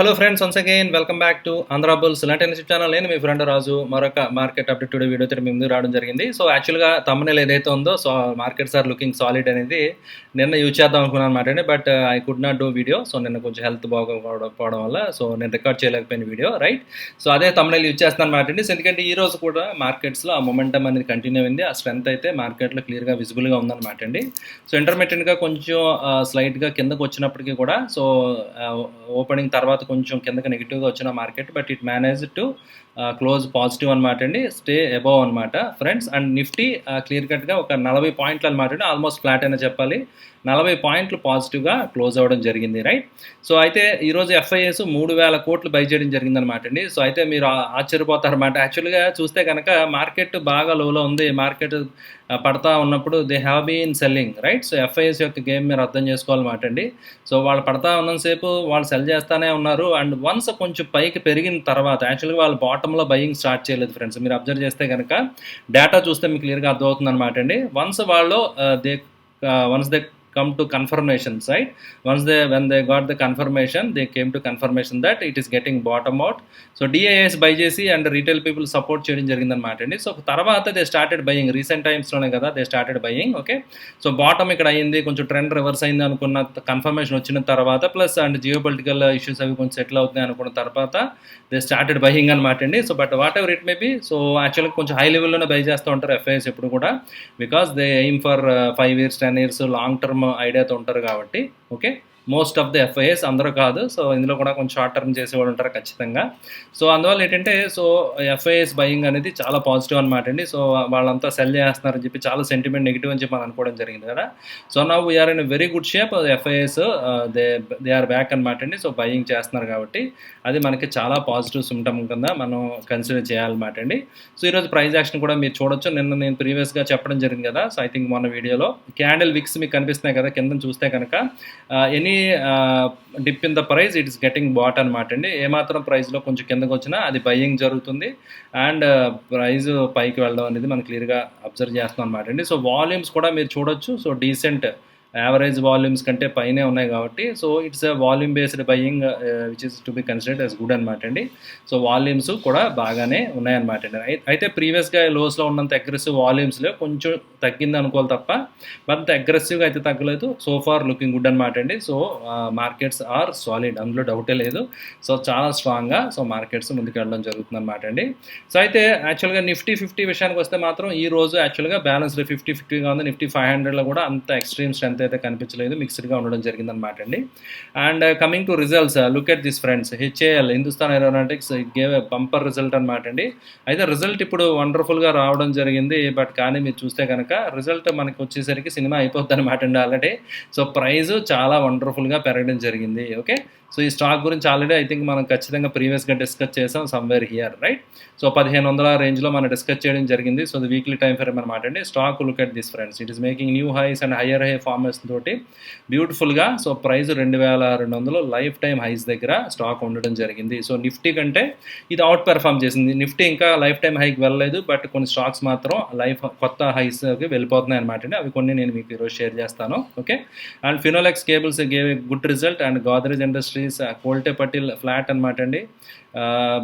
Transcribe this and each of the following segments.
Hello friends, once again welcome back to Andhra bulls. ఇలాంటి channel నేను మీ friend రాజు మరొక market update today వీడియోతో మీ ముందు రావడం జరిగింది. సో యాక్చువల్గా తమ్మునేల్ ఏదైతే ఉందో so markets are looking solid అనేది నిన్న యూజ్ చేద్దాం అనుకున్నాను అనమాట అండి. But I could not do video. So నిన్న కొంచెం హెల్త్ బాగోకపోవడం వల్ల సో నేను రికార్డ్ చేయలేకపోయిన వీడియో, రైట్. సో అదే తమ్మునేల్ యూజ్ చేస్తాను అనమాట అండి. ఎందుకంటే ఈ రోజు కూడా మార్కెట్స్లో ఆ మొమెంటం అనేది కంటిన్యూ అయింది. ఆ స్ట్రెంత్ అయితే మార్కెట్లో క్లియర్గా విజిబుల్గా ఉందన్నమాట అండి. సో ఇంటర్మీడియట్గా కొంచెం స్లైట్గా కిందకు వచ్చినప్పటికీ కూడా సో ఓపెనింగ్ తర్వాత కొంచెం కిందకి నెగిటివ్గా వచ్చిన market, but it manage to close positive అనమాట అండి, స్టే అబౌవ్ అనమాట ఫ్రెండ్స్. అండ్ నిఫ్టీ క్లియర్ కట్గా ఒక 40 పాయింట్లు అనమాట అండి, ఆల్మోస్ట్ ఫ్లాట్ అనే చెప్పాలి. 40 పాయింట్లు పాజిటివ్గా క్లోజ్ అవ్వడం జరిగింది, రైట్. సో అయితే ఈరోజు ఎఫ్ఐఎస్ 3,000 కోట్లు బై చేయడం జరిగిందనమాట అండి. సో అయితే మీరు ఆశ్చర్యపోతారన్నమాట. యాక్చువల్గా చూస్తే కనుక మార్కెట్ బాగా లోలో ఉంది, మార్కెట్ పడతా ఉన్నప్పుడు they have been selling, right. So FIs యొక్క గేమ్ మీరు అర్థం చేసుకోవాలన్నమాట అండి. సో వాళ్ళు పడతా ఉన్నంతసేపు వాళ్ళు సెల్ చేస్తూనే ఉన్నారు. అండ్ వన్స్ కొంచెం పైకి పెరిగిన తర్వాత యాక్చువల్గా వాళ్ళు బాటంలో బయింగ్ స్టార్ట్ చేయలేదు ఫ్రెండ్స్. మీరు అబ్జర్వ్ చేస్తే కనుక డేటా చూస్తే మీకు క్లియర్గా అర్థమవుతుంది అనమాట అండి. వన్స్ వాళ్ళు once they come to confirmations, right. When they got the confirmation, they came to confirmation that it is getting bottom out. So DIS buy చేసి అండ్ రీటైల్ పీపుల్ సపోర్ట్ చేయడం జరిగిందనమాట అండి. సో తర్వాత దే స్టార్టెడ్ బయింగ్, రీసెంట్ టైమ్స్లోనే కదా they started buying, okay. So bottom ఇక్కడ అయింది, కొంచెం trend reverse అయింది అనుకున్న కన్ఫర్మేషన్ వచ్చిన తర్వాత ప్లస్ అండ్ జియోపొలిటికల్ ఇష్యూస్ అవి కొంచెం సెటిల్ అవుతున్నాయి అనుకున్న తర్వాత దే స్టార్టెడ్ బయింగ్ అనమాట అండి. So but whatever it may be, so యాక్చువల్గా కొంచెం హై లెవెల్లోనే బై చేస్తూ ఉంటారు ఎఫ్ఐఎస్ ఎప్పుడు కూడా, because they aim for 5 years 10 years long term ఐడియాతో ఉంటారు కాబట్టి, okay. Most of the FIs, అందరూ కాదు. సో ఇందులో కూడా కొంచెం షార్ట్ టర్మ్ చేసేవాళ్ళు ఉంటారు ఖచ్చితంగా. సో అందువల్ల ఏంటంటే సో ఎఫ్ఐఎస్ బయింగ్ అనేది చాలా పాజిటివ్ అనమాట అండి. సో వాళ్ళంతా సెల్ చేస్తున్నారని చెప్పి చాలా సెంటిమెంట్ నెగిటివ్ అని చెప్పి మనం అనుకోవడం జరిగింది కదా. So now we're in very good shape. FIs they are back అనమాట అండి. సో బయింగ్ చేస్తున్నారు కాబట్టి అది మనకి చాలా పాజిటివ్ సిమ్టమ్ కింద మనం కన్సిడర్ చేయాలన్నమాట అండి. సో ఈరోజు ప్రైస్ యాక్షన్ కూడా మీరు చూడొచ్చు. నిన్న నేను ప్రీవియస్గా చెప్పడం జరిగింది కదా. సో ఐ థింక్ మొన్న వీడియోలో క్యాండిల్ విక్స్ మీకు కనిపిస్తున్నాయి కదా కింద చూస్తే కనుక, any dip in the price it is getting bought అనమాట అండి. ఏమాత్రం ప్రైస్లో కొంచెం కిందకు వచ్చినా అది బయింగ్ జరుగుతుంది అండ్ ప్రైస్ పైకి వెళ్ళడం అనేది మనం క్లియర్గా అబ్జర్వ్ చేస్తున్నాం అనమాట అండి. సో వాల్యూమ్స్ కూడా మీరు చూడొచ్చు. సో డీసెంట్ యావరేజ్ వాల్యూమ్స్ కంటే పైనే ఉన్నాయి కాబట్టి so it's volume based buying which is to be considered as good అనమాట అండి. సో వాల్యూమ్స్ కూడా బాగానే ఉన్నాయన్నమాట అండి. అయితే ప్రీవియస్గా లోస్లో ఉన్నంత అగ్రెసివ్ వాల్యూమ్స్లో కొంచెం తగ్గింది అనుకోవాలి తప్ప అంత అగ్రెసివ్గా అయితే తగ్గలేదు. సో ఫార్ లుకింగ్ గుడ్ అనమాట అండి. సో మార్కెట్స్ ఆర్ సాలిడ్, అందులో డౌటే లేదు. సో చాలా స్ట్రాంగ్గా సో మార్కెట్స్ ముందుకు వెళ్ళడం జరుగుతుంది అనమాట అండి. సో అయితే యాక్చువల్గా నిఫ్టీ 50 విషయానికి వస్తే మాత్రం ఈ రోజు యాక్చువల్గా బ్యాలెన్స్ 50-50గా ఉంది. నిఫ్టీ 500లో కూడా అంత ఎక్స్ట్రీమ్ స్ట్రెంత్ అయితే కనిపించలేదు, మిక్స్డ్గా ఉండడం జరిగిందనమాట అండి. And coming to results, look at this friends. HAL Hindustan aeronautics gave a bumper result అనమాట అండి. అయితే రిజల్ట్ ఇప్పుడు వండర్ఫుల్గా రావడం జరిగింది. బట్ కానీ మీరు చూస్తే కనుక రిజల్ట్ మనకి వచ్చేసరికి సినిమా అయిపోద్ది అనమాట అండి ఆల్రెడీ. సో ప్రైస్ చాలా వండర్ఫుల్గా పెరగడం జరిగింది, ఓకే. సో ఈ స్టాక్ గురించి ఆల్రెడీ ఐ థింక్ మనం ఖచ్చితంగా ప్రీవియస్గా డిస్కస్ చేసాం సమ్వేర్ హియర్, రైట్. సో 1500 రేంజ్లో మనం డిస్కస్ చేయడం జరిగింది. So the weekly time frame అనమాట అండి. Stock look at this friends, it is making new highs and higher high formation తోటి బ్యూటిఫుల్గా so price 2200 lifetime highs దగ్గర స్టాక్ ఉండడం జరిగింది. సో నిఫ్టీ కంటే ఇది అవుట్ పెర్ఫామ్ చేసింది. నిఫ్టీ ఇంకా లైఫ్ టైం హైకి వెళ్ళలేదు, బట్ కొన్ని స్టాక్స్ మాత్రం కొత్త హైస్కి వెళ్ళిపోతున్నాయి అనమాట అండి. అవి కొన్ని నేను మీకు ఈరోజు షేర్ చేస్తాను, okay. And Finolex cables gave a good result and Godrej industries, Kolte Patel flat అనమాట అండి.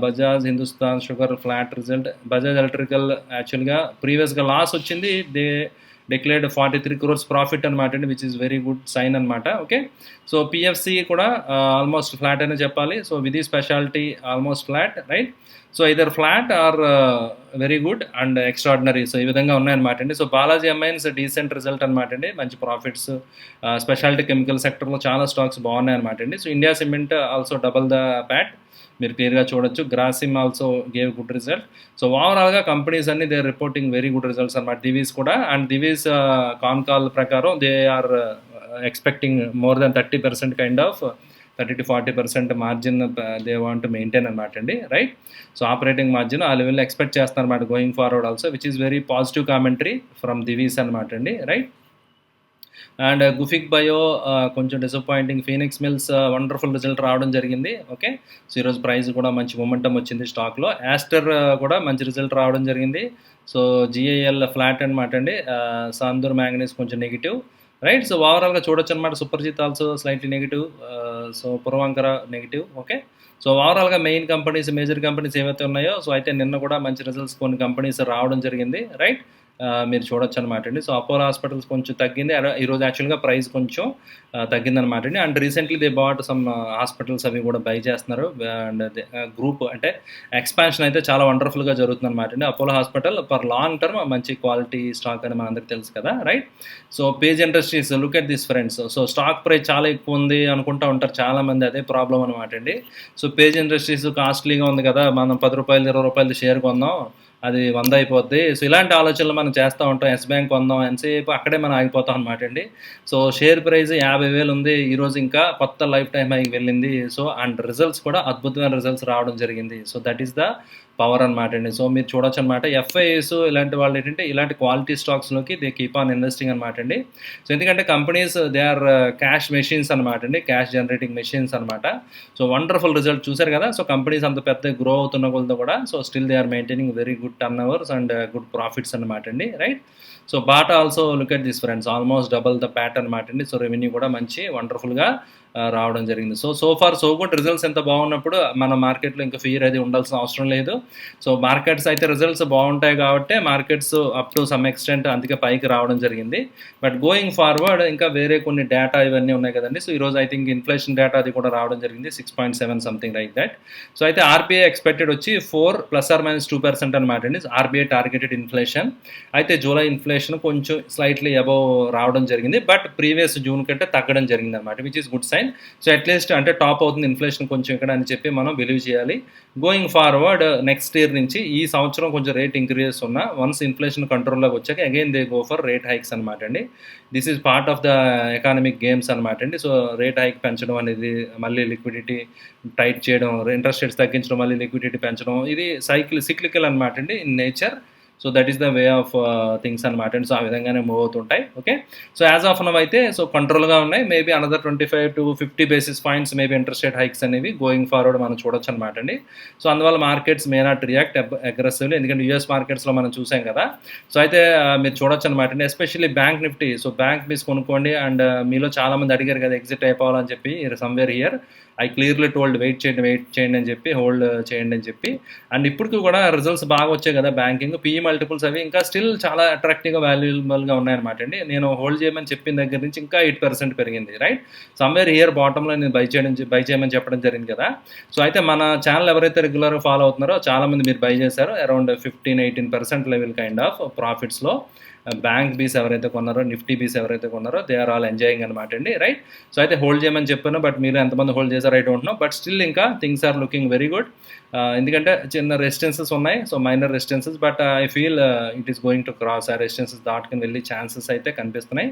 Bajaj Hindustan sugar flat result. Bajaj electrical యాక్చువల్గా ప్రీవియస్గా లాస్ వచ్చింది, దే డిక్లేర్డ్ 43 crores ప్రాఫిట్ అనమాట అండి, which is very good sign అనమాట, ఓకే. సో పిఎఫ్సి కూడా ఆల్మోస్ట్ ఫ్లాట్ అనే చెప్పాలి. So Vidhi specialty almost flat, right. So either flat or very good and extraordinary. So ఈ విధంగా ఉన్నాయన్నమాట అండి. So Balaji amines decent result అనమాట అండి, మంచి ప్రాఫిట్స్. స్పెషాలిటీ కెమికల్ సెక్టర్లో చాలా స్టాక్స్ బాగున్నాయి అనమాట అండి. So India cement also double the PAT, మీరు క్లియర్గా చూడొచ్చు. Grasim also gave good result. So ఓవరాల్గా కంపెనీస్ అన్ని they reporting very good results అనమాట. దివీస్ కూడా, అండ్ దివీస్ కాన్ కాల్ ప్రకారం they are expecting more than 30% kind of 30-40% margin they want maintain అనమాట అండి, రైట్. సో ఆపరేటింగ్ మార్జిన్ ఆ లెవెల్లో ఎక్స్పెక్ట్ చేస్తున్నారు అనమాట going forward also, which is very positive commentary from Divi's అనమాట అండి, రైట్. అండ్ గుఫిక్ బయో కొంచెం disappointing. Phoenix mills wonderful result రావడం జరిగింది, ఓకే. సో ఈరోజు ప్రైస్ కూడా మంచి మొమెంటం వచ్చింది స్టాక్లో. యాస్టర్ కూడా మంచి రిజల్ట్ రావడం జరిగింది. సో జిఐఎల్ ఫ్లాట్ అనమాట అండి. సాందూర్ మ్యాంగనీస్ కొంచెం నెగిటివ్, రైట్. సో ఓవరాల్గా చూడొచ్చు అనమాట. Suprajit also slightly negative. So Puravankara negative, okay. So ఓవరాల్గా మెయిన్ కంపెనీస్, మేజర్ కంపెనీస్ ఏవైతే ఉన్నాయో సో అయితే నిన్న కూడా మంచి రిజల్ట్స్ కొన్ని కంపెనీస్ రావడం జరిగింది, రైట్. మీరు చూడొచ్చు అనమాట అండి. సో అపోలో హాస్పిటల్స్ కొంచెం తగ్గింది, ఈరోజు యాక్చువల్గా ప్రైస్ కొంచెం తగ్గిందనమాట అండి. And recently they bat some hospitals అవి కూడా బై చేస్తున్నారు. అండ్ గ్రూప్ అంటే ఎక్స్పాన్షన్ అయితే చాలా వండర్ఫుల్గా జరుగుతుంది అనమాట అండి. Apollo hospital for long term మంచి క్వాలిటీ స్టాక్ అని మనందరికీ తెలుసు కదా, right. So page industries, look at this friends. So stock price చాలా ఎక్కువ ఉంది అనుకుంటా ఉంటారు చాలామంది, అదే ప్రాబ్లం అనమాట అండి. సో పేజ్ ఇండస్ట్రీస్ కాస్ట్లీగా ఉంది కదా, మనం 10 రూపాయలు 20 రూపాయలు షేర్ కొందాం, అది 100 అయిపోద్ది. సో ఇలాంటి ఆలోచనలు మనం చేస్తూ ఉంటాం. ఎస్ బ్యాంక్ కొందాం, ఎంతసేపు అక్కడే మనం ఆగిపోతాం అనమాట అండి. సో షేర్ ప్రైస్ 50,000 ఉంది, ఈరోజు ఇంకా కొత్త లైఫ్ టైం హైకి వెళ్ళింది. సో అండ్ రిజల్ట్స్ కూడా అద్భుతమైన రిజల్ట్స్ రావడం జరిగింది. So that is the power అనమాట అండి. సో మీరు చూడొచ్చు అనమాట, ఎఫ్ఐఎస్ ఇలాంటి వాళ్ళు ఏంటంటే ఇలాంటి క్వాలిటీ స్టాక్స్లోకి దే కీప్ ఆన్ ఇన్వెస్టింగ్ అనమాట అండి. సో ఎందుకంటే companies they are cash machines అనమాట అండి, క్యాష్ జనరేటింగ్ మెషిన్స్ అనమాట. సో వండర్ఫుల్ రిజల్ట్ చూశారు కదా. సో కంపెనీస్ అంత పెద్ద గ్రో అవుతున్న కొలతో కూడా so still they are maintaining very good turnovers and good profits అనమాట అండి, right. So Bata also look at this friends, almost double the PAT అనమాట అండి. సో రెవెన్యూ కూడా మంచి వండర్ఫుల్గా రావడం జరిగింది. So far so good, results ఎంత బాగున్నప్పుడు మన మార్కెట్లో ఇంకా ఫియర్ అది ఉండాల్సిన అవసరం లేదు. సో మార్కెట్స్ అయితే రిజల్ట్స్ బాగుంటాయి కాబట్టి markets up to some extent అందుకే పైకి రావడం జరిగింది. బట్ గోయింగ్ ఫార్వర్డ్ ఇంకా వేరే కొన్ని డేటా ఇవన్నీ ఉన్నాయి కదండి. సో ఈరోజు ఐ థింక్ ఇన్ఫ్లేషన్ డేటా అది కూడా రావడం జరిగింది, 6.7 సంథింగ్ లైక్ దట్. సో అయితే ఆర్బీఐ ఎక్స్పెక్టెడ్ వచ్చి 4 ±2% అనమాట అండి, ఆర్బీఐ టార్గెటెడ్ ఇన్ఫ్లేషన్. అయితే జూలై ఇన్ఫ్లేషన్ కొంచెం స్లైట్లీ అబవ్ రావడం జరిగింది, బట్ ప్రీవియస్ జూన్ కంటే తగ్గడం జరిగింది అనమాట, which is good sign. So at least అంటే టాప్ అవుతుంది ఇన్ఫ్లేషన్ కొంచెం ఇక్కడ అని చెప్పి మనం బిలీవ్ చేయాలి. గోయింగ్ ఫార్వర్డ్ నెక్స్ట్ ఇయర్ నుంచి ఈ సంవత్సరం కొంచెం రేట్ ఇంక్రీజెస్ ఉన్నా వన్స్ ఇన్ఫ్లేషన్ కంట్రోల్లోకి వచ్చాక again they go for rate hikes అనమాట అండి. This is part of the economic games అనమాట అండి. సో రేట్ హైక్ పెంచడం అనేది, మళ్ళీ లిక్విడిటీ టైట్ చేయడం, ఇంట్రెస్ట్ రేట్స్ తగ్గించడం, మళ్ళీ లిక్విడిటీ పెంచడం, ఇది సిక్లికల్ అనమాట అండి in nature. So that is the way of things అనమాట అండి. సో ఆ విధంగానే మూవ్ అవుతుంటాయి. Okay, so as of now అయితే సో కంట్రోల్గా ఉన్నాయి. Maybe another 25 to 50 basis points maybe interest rate hikes అనేవి గోయింగ్ ఫార్వర్డ్ మనం చూడొచ్చు అనమాట అండి. సో అందువల్ల markets may not react aggressively, ఎందుకంటే యూఎస్ మార్కెట్స్లో మనం చూసాం కదా. సో అయితే మీరు చూడొచ్చు అనమాట అండి, especially bank Nifty. So bank BeES కొనుక్కోండి, అండ్ మీలో చాలామంది అడిగారు కదా ఎగ్జిట్ అయిపోవాలని చెప్పి, somewhere here I clearly told wait చేయండి అని చెప్పి, హోల్డ్ చేయండి అని చెప్పి. అండ్ ఇప్పటికి కూడా రిజల్ట్స్ బాగా వచ్చాయి కదా బ్యాంకింగ్, పిఈ మల్టిపుల్స్ అవి ఇంకా స్టిల్ చాలా అట్రాక్టివ్గా వాల్యుబుల్గా ఉన్నాయన్నమాట అండి. నేను హోల్డ్ చేయమని చెప్పిన దగ్గర నుంచి ఇంకా 8% పెరిగింది, రైట్. సమ్వేర్ హియర్ బాటంలో నేను బై చేయమని చెప్పడం జరిగింది కదా. సో అయితే మన ఛానల్ ఎవరైతే రెగ్యులర్గా ఫాలో అవుతున్నారో చాలామంది మీరు బై చేశారు, అరౌండ్ 15-18% లెవెల్ కైండ్ ఆఫ్ ప్రాఫిట్స్లో. బ్యాంక్ బీస్ ఎవరైతే కొన్నారో, నిఫ్టీ బీస్ ఎవరైతే కొన్నారో దే ఆర్ ఆల్ ఎంజాయింగ్ అనమాట అండి, రైట్. సో అయితే హోల్డ్ చేయమని చెప్పాను, బట్ మీరు ఎంతమంది హోల్డ్ చేశారో I don't know, but still ఇంకా things are looking very good. ఎందుకంటే చిన్న రెసిస్టెన్సెస్ ఉన్నాయి, so minor resistances, but I feel it is going to cross. ఆ రెసిస్టెన్సెస్ దాటుకుని వెళ్ళి ఛాన్సెస్ అయితే కనిపిస్తున్నాయి.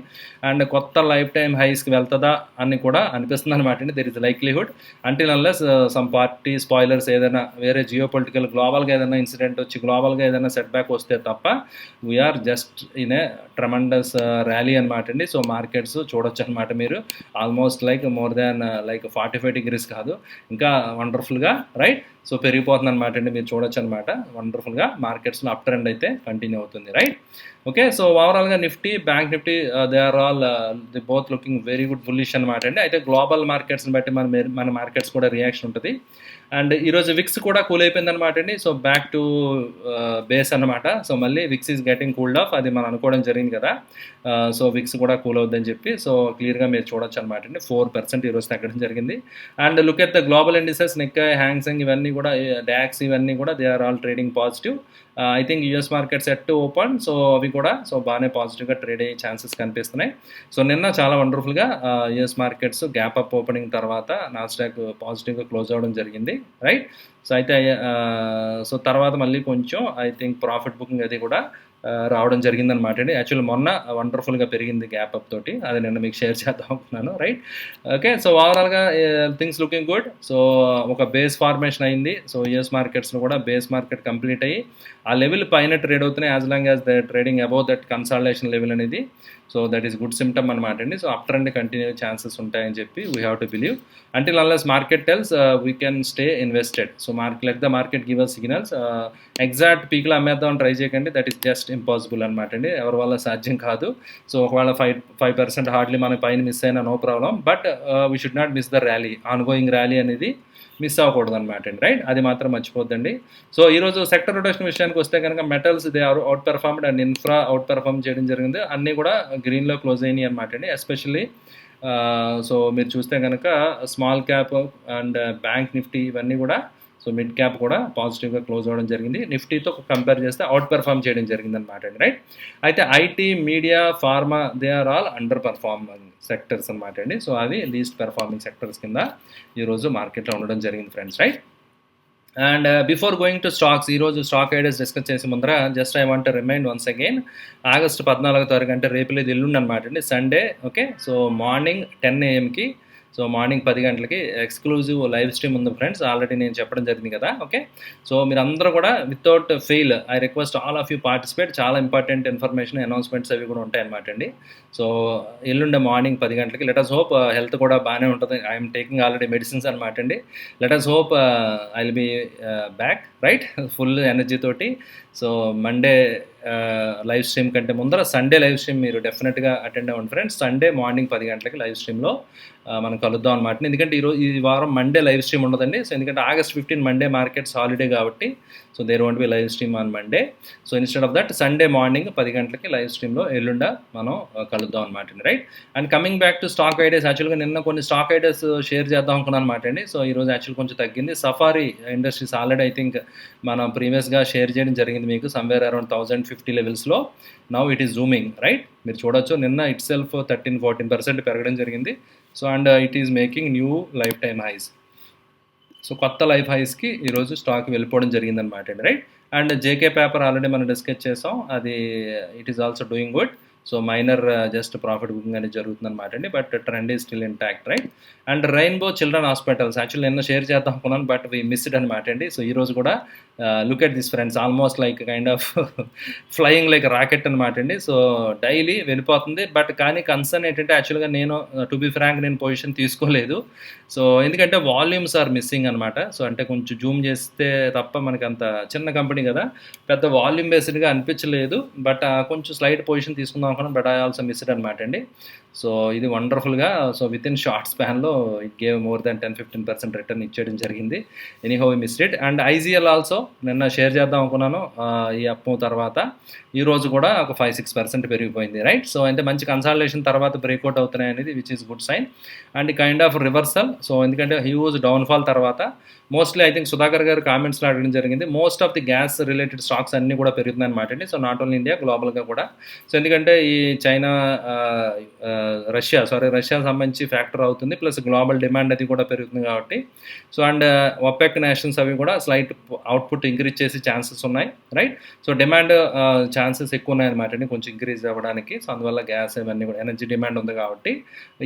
అండ్ కొత్త లైఫ్ టైం హైస్కి వెళ్తుందా అని కూడా అనిపిస్తుంది అనమాట అండి. There is likelihood until unless some party spoilers ఏదైనా వేరే జియో పొలిటికల్ గ్లోబల్గా ఏదైనా ఇన్సిడెంట్ వచ్చి గ్లోబల్గా ఏదైనా సెట్ బ్యాక్ వస్తే తప్ప we're just in a tremendous rally అనమాట అండి. సో మార్కెట్స్ చూడొచ్చు అనమాట మీరు, almost like more than like 45 degrees కాదు, ఇంకా వండర్ఫుల్గా, రైట్. సో పెరిగిపోతుంది అనమాట అండి, మీరు చూడొచ్చు అనమాట వండర్ఫుల్గా మార్కెట్స్లో అప్ ట్రెండ్ అయితే కంటిన్యూ అవుతుంది, రైట్. ఓకే, సో ఓవరాల్గా Nifty, bank Nifty they are all the both looking very good bullish అనమాట అండి. అయితే గ్లోబల్ మార్కెట్స్ని బట్టి మన మార్కెట్స్ కూడా రియాక్షన్ ఉంటుంది. అండ్ ఈరోజు విక్స్ కూడా కూల్ అయిపోయింది అనమాట అండి. సో బ్యాక్ టు బేస్ అనమాట. సో మళ్ళీ VIX is getting cooled off, అది మనం అనుకోవడం జరిగింది కదా. సో విక్స్ కూడా కూల్ అవుద్దని చెప్పి సో క్లియర్గా మీరు చూడొచ్చు అనమాట అండి. 4% ఈరోజు తగ్గడం జరిగింది. And look at the global indices, Nikkei, Hang Seng ఇవన్నీ కూడా, డాక్స్ ఇవన్నీ కూడా they are all trading positive. I think US market set to open, so అవి కూడా సో బాగానే పాజిటివ్గా ట్రేడ్ అయ్యే ఛాన్సెస్ కనిపిస్తున్నాయి. సో నిన్న చాలా వండర్ఫుల్గా US markets gap up opening తర్వాత నాస్డాక్ పాజిటివ్గా క్లోజ్ అవ్వడం జరిగింది, రైట్. సో అయితే సో తర్వాత మళ్ళీ కొంచెం ఐ థింక్ ప్రాఫిట్ బుకింగ్ అది కూడా రావడం జరిగిందనమాట అండి. యాక్చువల్లీ మొన్న వండర్ఫుల్గా పెరిగింది గ్యాప్ అప్ తోటి, అది నిన్న మీకు షేర్ చేద్దాం అనుకున్నాను, రైట్. ఓకే, సో ఓవరాల్గా థింగ్స్ లుకింగ్ గుడ్. సో ఒక బేస్ ఫార్మేషన్ అయింది. సో యూఎస్ మార్కెట్స్లో కూడా బేస్ మార్కెట్ కంప్లీట్ అయ్యి ఆ లెవెల్ పైన ట్రేడ్ అవుతున్నాయి, as long as the trading above that consolidation level అనేది. So that is good symptom అనమాట అండి. So up trend continue chances ఉంటాయని చెప్పి we have to believe until unless market tells we can stay invested. So let the market give us signals. Exact పీక్లో అమ్మేద్దామని try చేయకండి, that is just impossible అనమాట అండి, ఎవరి వల్ల సాధ్యం కాదు. సో ఒకవేళ 5% హార్డ్లీ మన పైన మిస్ అయినా no problem, but we should not miss the rally, ongoing rally అనేది మిస్ అవ్వకూడదు అనమాట అండి, రైట్? అది మాత్రం మర్చిపోద్దండి. సో ఈరోజు సెక్టర్ రొటేషన్ విషయానికి వస్తే కనుక metals they are outperformed and infra outperform చేయడం జరిగింది. అన్నీ కూడా గ్రీన్లో క్లోజ్ అయినాయి అనమాట అండి. ఎస్పెషల్లీ సో మీరు చూస్తే కనుక small cap and bank Nifty ఇవన్నీ కూడా, సో మిడ్ క్యాప్ కూడా పాజిటివ్గా క్లోజ్ అవ్వడం జరిగింది. నిఫ్టీతో కంపేర్ చేస్తే అవుట్ పెర్ఫార్మ్ చేయడం జరిగింది అనమాట అండి, రైట్? అయితే IT, media, pharma they are all underperforming sectors అనమాట అండి. సో అవి లీస్ట్ పెర్ఫార్మింగ్ సెక్టర్స్ కింద ఈరోజు మార్కెట్లో ఉండడం జరిగింది friends, right? And before going to stocks, ఈరోజు స్టాక్ ఐడియాస్ డిస్కస్ చేసే ముందర just I want remind once again, August 14వ తారీఖు అంటే రేపు లేదు ఎల్లుండి అనమాట అండి, Sunday. Okay, so morning 10 AM so morning 10 గంటలకి ఎక్స్క్లూజివ్ లైవ్ స్ట్రీమ్ ఉంది ఫ్రెండ్స్, ఆల్రెడీ నేను చెప్పడం జరిగింది కదా. ఓకే, సో మీరు అందరూ కూడా without fail I request all of you participate. చాలా ఇంపార్టెంట్ ఇన్ఫర్మేషన్, అనౌన్స్మెంట్స్ అవి కూడా ఉంటాయి అనమాట అండి. సో ఎల్లుండే మార్నింగ్ 10 గంటలకి. లెట్ అస్ హోప్ హెల్త్ కూడా బాగానే ఉంటుంది. ఐఎమ్ టేకింగ్ ఆల్రెడీ మెడిసిన్స్ అనమాట అండి. Let us hope I will be back, right, full energy తోటి. సో మండే లైవ్ స్ట్రీమ్ కంటే ముందర సండే లైవ్ స్ట్రీమ్ మీరు డెఫినెట్గా అటెండ్ అవ్వండి ఫ్రెండ్స్. సండే మార్నింగ్ 10 గంటలకి లైవ్ స్ట్రీమ్లో మనం కలుద్దాం అనమాట. ఎందుకంటే ఈ వారం మండే లైవ్ స్ట్రీమ్ ఉండదండి. సో ఎందుకంటే ఆగస్ట్ 15 మండే మార్కెట్స్ హాలిడే కాబట్టి, so there won't be live stream on Monday. So instead of that Sunday morning 10 గంటలకి లైవ్ స్ట్రీమ్లో ఎల్లుండ మనం కలుద్దాం అనమాట అండి, right? And coming back to stock ideas, యాక్చువల్గా నిన్న కొన్ని స్టాక్ ఐడియాస్ షేర్ చేద్దాం అనుకున్నాను అనమాట అండి. సో ఈరోజు యాక్చువల్ కొంచెం తగ్గింది. Safari industries already I think మనం ప్రీవియస్గా షేర్ చేయడం జరిగింది మీకు, సమ్వేర్ అరౌండ్ 1050 లెవెల్స్లో. Now it is zooming, right? మీరు చూడొచ్చు నిన్న ఇట్ సెల్ఫ్ 13-14% పెరగడం జరిగింది. So and it is making new life time highs. సో కొత్త లైఫ్ హైస్కి ఈరోజు స్టాక్ వెళ్ళిపోవడం జరిగిందనమాట అండి, right? And JK Paper already మనం డిస్కస్ చేసాం, అది it is also doing good. So minor just profit booking అనేది జరుగుతుంది అనమాట అండి, but trend is still intact, right? And Rainbow Children Hospitals actually నిన్న షేర్ చేద్దాం అనుకున్నాను, బట్ వీ మిస్డ్ అనమాట అండి. సో ఈరోజు కూడా look at this friends, almost like kind of flying like rocket అనమాట అండి. సో డైలీ వెళ్ళిపోతుంది, బట్ కానీ కన్సర్న్ ఏంటంటే యాక్చువల్గా నేను టు బి ఫ్రాంక్ నేను పొజిషన్ తీసుకోలేదు. సో ఎందుకంటే వాల్యూమ్స్ ఆర్ మిస్సింగ్ అనమాట. సో అంటే కొంచెం జూమ్ చేస్తే తప్ప మనకి అంత చిన్న కంపెనీ కదా, పెద్ద వాల్యూమ్ బేస్డ్గా అనిపించలేదు, బట్ కొంచెం స్లైట్ పొజిషన్ తీసుకుందాం అనుకున్నాను, బట్ ఐ ఆల్సో మిస్డ్ అనమాట అండి. సో ఇది వండర్ఫుల్గా, సో విత్ ఇన్ షార్ట్ స్పాన్లో it gave more than 10-15% return ఇచ్చేయడం జరిగింది. Anyhow we missed it. And IGL also నిన్న షేర్ చేద్దాం అనుకున్నాను, ఈ అప్ తర్వాత ఈరోజు కూడా ఒక 5-6% పెరిగిపోయింది, రైట్? సో అంటే మంచి కన్సాలిడేషన్ తర్వాత బ్రేక్అవుట్ అవుతున్నాయి అనేది which is good sign. And kind of reversal. So ఎందుకంటే హ్యూజ్ డౌన్ఫాల్ తర్వాత mostly I think Sudhakar garu కామెంట్స్లో అడగడం జరిగింది, most of the gas related stocks అన్నీ కూడా పెరుగుతున్నాయి అనమాట అండి. సో నాట్ ఓన్లీ ఇండియా, గ్లోబల్గా కూడా. సో ఎందుకంటే ఈ చైనా రష్యా సంబంధించి ఫ్యాక్టర్ అవుతుంది, ప్లస్ గ్లోబల్ డిమాండ్ అది కూడా పెరుగుతుంది కాబట్టి. సో అండ్ ఒపెక్ నేషన్స్ అవి కూడా స్లైట్ అవుట్పుట్ ఇంక్రీజ్ చేసే ఛాన్సెస్ ఉన్నాయి, రైట్? సో డిమాండ్ ఛాన్సెస్ ఎక్కువ ఉన్నాయి అనమాట అండి కొంచెం ఇంక్రీజ్ అవ్వడానికి. సో అందువల్ల గ్యాస్ ఇవన్నీ కూడా ఎనర్జీ డిమాండ్ ఉంది కాబట్టి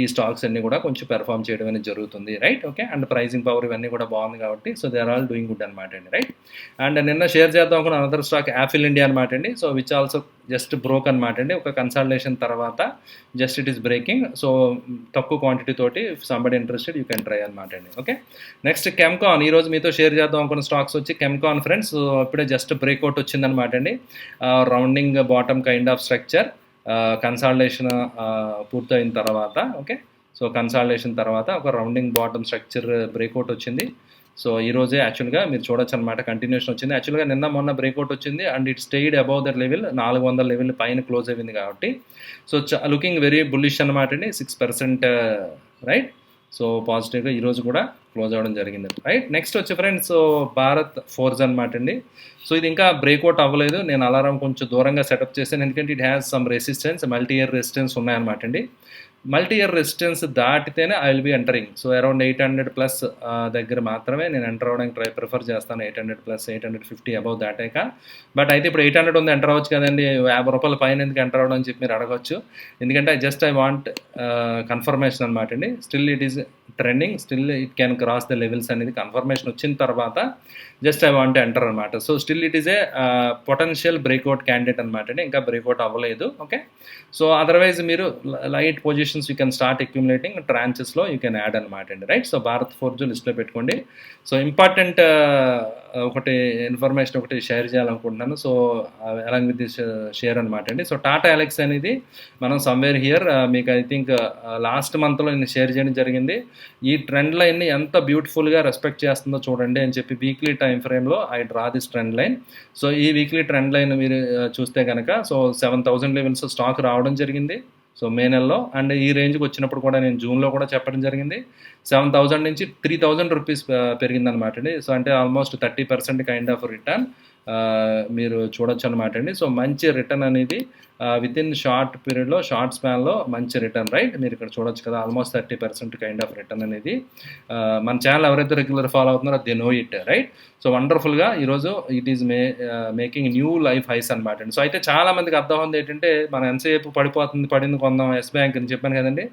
ఈ స్టాక్స్ అన్నీ కూడా కొంచెం పెర్ఫామ్ చేయడం అనేది జరుగుతుంది, right? Okay, and pricing power ఇవన్నీ కూడా బాగుంది కాబట్టి, so they are all doing good అనమాట అండి, రైట్? అండ్ నిన్న షేర్ చేద్దాం అనుకున్న అనదర్ స్టాక్ యాపిల్ ఇండియా అనమాట అండి. So which also just broke అనమాట అండి, ఒక కన్సల్టేషన్ తర్వాత just it is breaking. So తక్కువ క్వాంటిటీ తోటి somebody interested you can try అనమాట అండి. Okay, next Chemcon. ఈరోజు మీతో షేర్ చేద్దాం అనుకున్న స్టాక్స్ వచ్చి కెమ్కాన్ ఫ్రెండ్స్. ఇప్పుడే జస్ట్ బ్రేక్అవుట్ వచ్చిందనమాట అండి, rounding bottom kind of structure. Consultation పూర్తయిన తర్వాత, ఓకే, సో కన్సల్టేషన్ తర్వాత ఒక రౌండింగ్ బాటమ్ స్ట్రక్చర్ బ్రేక్అవుట్ వచ్చింది. సో ఈరోజే యాక్చువల్గా మీరు చూడొచ్చు అనమాట, కంటిన్యూషన్ వచ్చింది. యాక్చువల్గా నిన్న మొన్న బ్రేక్అవుట్ వచ్చింది and it stayed above that level, 400 level పైన క్లోజ్ అయింది కాబట్టి. సో లుకింగ్ వెరీ బుల్లిష్ అనమాట అండి, 6%, రైట్? సో పాజిటివ్గా ఈరోజు కూడా క్లోజ్ అవ్వడం జరిగింది, రైట్? నెక్స్ట్ వచ్చి ఫ్రెండ్స్ భారత్ ఫోర్జ్ అనమాట అండి. సో ఇది ఇంకా బ్రేక్అవుట్ అవ్వలేదు, నేను అలారం కొంచెం దూరంగా సెటప్ చేశాను ఎందుకంటే it has some resistance, multi year resistance ఉన్నాయన్నమాట అండి. మల్టీ ఇయర్ రెసిస్టెన్స్ దాటితేనే I will be entering. So around 800+ దగ్గర మాత్రమే నేను ఎంటర్ అవ్వడానికి ప్రిఫర్ చేస్తాను, 800+, 850 అబౌవ్ దాటాక. బట్ అయితే ఇప్పుడు 800 ఉంది, ఎంటర్ అవ్వచ్చు కదండి, ₹50 పైన ఎందుకు ఎంటర్ అవ్వడం అని చెప్పి మీరు అడగవచ్చు. ఎందుకంటే జస్ట్ ఐ వాంట్ కన్ఫర్మేషన్ అనమాట అండి. Still it is trending, still it can cross the levels అనేది కన్ఫర్మేషన్ వచ్చిన తర్వాత జస్ట్ ఐ వాంట్ ఎంటర్ అనమాట. So still it is a potential breakout candidate అనమాట అండి, ఇంకా బ్రేక్అవుట్ అవ్వలేదు. ఓకే, సో అదర్వైజ్ మీరు light position positions you can start accumulating, ట్రాంచెస్లో యూ కెన్ యాడ్ అనమాట అండి, రైట్. సో భారత్ ఫోర్జ్ లిస్ట్లో పెట్టుకోండి. సో ఇంపార్టెంట్ ఒకటి ఇన్ఫర్మేషన్ ఒకటి షేర్ చేయాలనుకుంటున్నాను. So along with this share అనమాట అండి. సో టాటా ఎలక్స్ అనేది మనం సమ్వేర్ హియర్ మీకు ఐ థింక్ లాస్ట్ మంత్లో నేను షేర్ చేయడం జరిగింది. ఈ ట్రెండ్ లైన్ని ఎంత బ్యూటిఫుల్గా రెస్పెక్ట్ చేస్తుందో చూడండి అని చెప్పి వీక్లీ టైం ఫ్రేమ్లో I draw this trend line. So ఈ వీక్లీ ట్రెండ్ లైన్ మీరు చూస్తే కనుక సో 7,000 లెవెల్స్ స్టాక్ రావడం జరిగింది సో మే నెలలో. అండ్ ఈ రేంజ్కి వచ్చినప్పుడు కూడా నేను జూన్లో కూడా చెప్పడం జరిగింది 7,000 నుంచి 3,000 రూపీస్ పెరిగిందనమాట అండి. సో అంటే ఆల్మోస్ట్ 30% కైండ్ ఆఫ్ రిటర్న్ మీరు చూడొచ్చు అనమాట అండి. సో మంచి రిటర్న్ అనేది విత్ ఇన్ షార్ట్ పీరియడ్లో, షార్ట్ స్పాన్లో మంచి రిటర్న్, రైట్. మీరు ఇక్కడ చూడొచ్చు కదా, ఆల్మోస్ట్ 30% కైండ్ ఆఫ్ రిటర్న్ అనేది. మన ఛానల్ ఎవరైతే రెగ్యులర్ ఫాలో అవుతున్నారో they know it, right. So వండర్ఫుల్గా ఈరోజు it is making new life highs అనమాట అండి. సో అయితే చాలా మందికి అర్థం ఉంది ఏంటంటే మనం ఎంతసేపు పడింది కొందాం ఎస్ బ్యాంక్ అని చెప్పాను కదండి.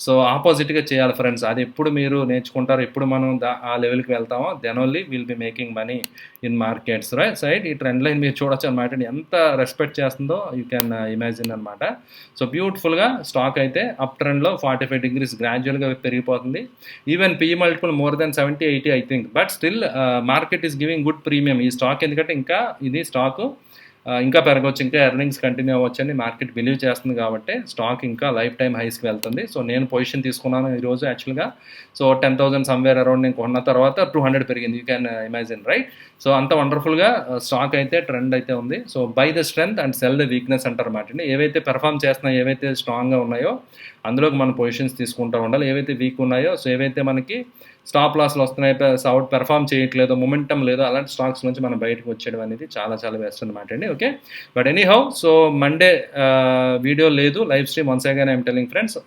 సో ఆపోజిట్గా చేయాలి ఫ్రెండ్స్. అది ఎప్పుడు మీరు నేర్చుకుంటారు, ఎప్పుడు మనం ఆ లెవెల్కి వెళ్తామో then only will be making money in markets, right. Side ఈ ట్రెండ్ లైన్ మీరు చూడొచ్చు అనమాట అండి, ఎంత రెస్పెక్ట్ చేస్తుందో యూ కెన్ ఇమాజిన్ అనమాట. సో బ్యూటిఫుల్గా స్టాక్ అయితే అప్ ట్రెండ్లో 45 degrees గ్రాడ్యువల్గా పెరిగిపోతుంది. Even PE multiple more than 70-80 I think. But still market is giving good premium ఈ స్టాక్, ఎందుకంటే ఇంకా ఇది స్టాకు ఇంకా పెరగవచ్చు, ఇంకా ఎర్నింగ్స్ కంటిన్యూ అవ్వచ్చు అని మార్కెట్ బిలీవ్ చేస్తుంది కాబట్టి స్టాక్ ఇంకా లైఫ్ టైం హైస్కి వెళ్తుంది. సో నేను పొజిషన్ తీసుకున్నాను ఈరోజు యాక్చువల్గా. సో 10,000 సమ్వేర్ అరౌండ్ నేను కొన్న తర్వాత 200 పెరిగింది, you can imagine, right. So అంత వండర్ఫుల్గా స్టాక్ అయితే ట్రెండ్ అయితే ఉంది. So by the strength and cell the weakness అంటారు అన్నమాట అండి. ఏవైతే పెర్ఫామ్ చేస్తున్నాయో, ఏవైతే స్ట్రాంగ్గా ఉన్నాయో అందులోకి మనం పొజిషన్స్ తీసుకుంటూ ఉండాలి. ఏవైతే వీక్ ఉన్నాయో, సో ఏవైతే మనకి స్టాప్ లాస్లు వస్తున్నాయి, అవుట్ పెర్ఫామ్ చేయట్లేదు, మొమెంటం లేదు, అలాంటి స్టాక్స్ నుంచి మనం బయటకు వచ్చేయడం అనేది చాలా చాలా బెస్ట్ అనమాట అండి. Okay, but anyhow so Monday video లేదు, live stream once again I'm telling friends.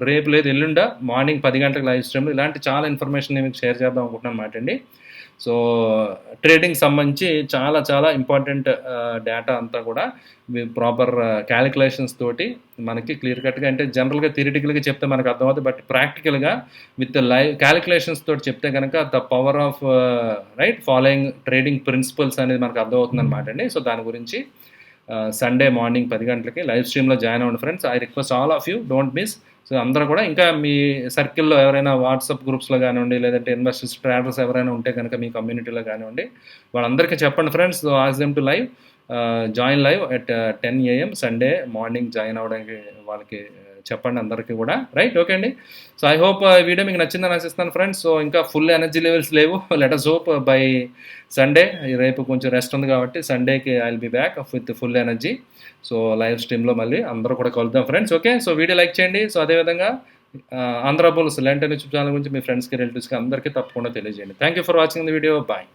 రేపు లేదు, ఎల్లుండ మార్నింగ్ 10 గంటలకు లైవ్ స్ట్రీమ్లో ఇలాంటి చాలా ఇన్ఫర్మేషన్ నేను మీకు షేర్ చేద్దాం అనుకుంటున్నాను అనమాట అండి. సో ట్రేడింగ్ సంబంధించి చాలా చాలా ఇంపార్టెంట్ డేటా అంతా కూడా ప్రాపర్ క్యాలిక్యులేషన్స్ తోటి మనకి క్లియర్ కట్గా, అంటే జనరల్గా థియరిటికల్గా చెప్తే మనకు అర్థమవుతుంది, బట్ ప్రాక్టికల్గా విత్ లైవ్ క్యాలిక్యులేషన్స్ తోటి చెప్తే కనుక the power of right following trading principles అనేది మనకు అర్థమవుతుంది అనమాట అండి. సో దాని గురించి సండే మార్నింగ్ 10 గంటలకి లైవ్ స్ట్రీమ్లో జాయిన్ అవ్వండి friends. I request all of you, don't miss. So అందరూ కూడా ఇంకా మీ సర్కిల్లో ఎవరైనా వాట్సాప్ గ్రూప్స్లో కానివ్వండి, లేదంటే ఇన్వెస్టర్స్ ట్రేడర్స్ ఎవరైనా ఉంటే కనుక మీ కమ్యూనిటీలో కానివ్వండి, వాళ్ళందరికీ చెప్పండి friends. So ask them to live join live at 10 AM Sunday morning join అవ్వడానికి వాళ్ళకి చెప్పండి అందరికీ కూడా, రైట్. ఓకే అండి. సో ఐ హోప్ వీడియో మీకు నచ్చిందని ఆశిస్తాను ఫ్రెండ్స్. సో ఇంకా ఫుల్ ఎనర్జీ లెవెల్స్ లేవు, let us hope by Sunday, రేపు కొంచెం రెస్ట్ ఉంది కాబట్టి సండేకి I will be back with full energy. So live స్ట్రీమ్లో మళ్ళీ అందరూ కూడా కలుద్దాం friends. Okay, so video like చేయండి. సో అదేవిధంగా Andhra Bulls Land YouTube channel గురించి మీ ఫ్రెండ్స్కి, రిలేటివ్స్కి అందరికీ తప్పకుండా తెలియజేయండి. Thank you for watching the video. Bye.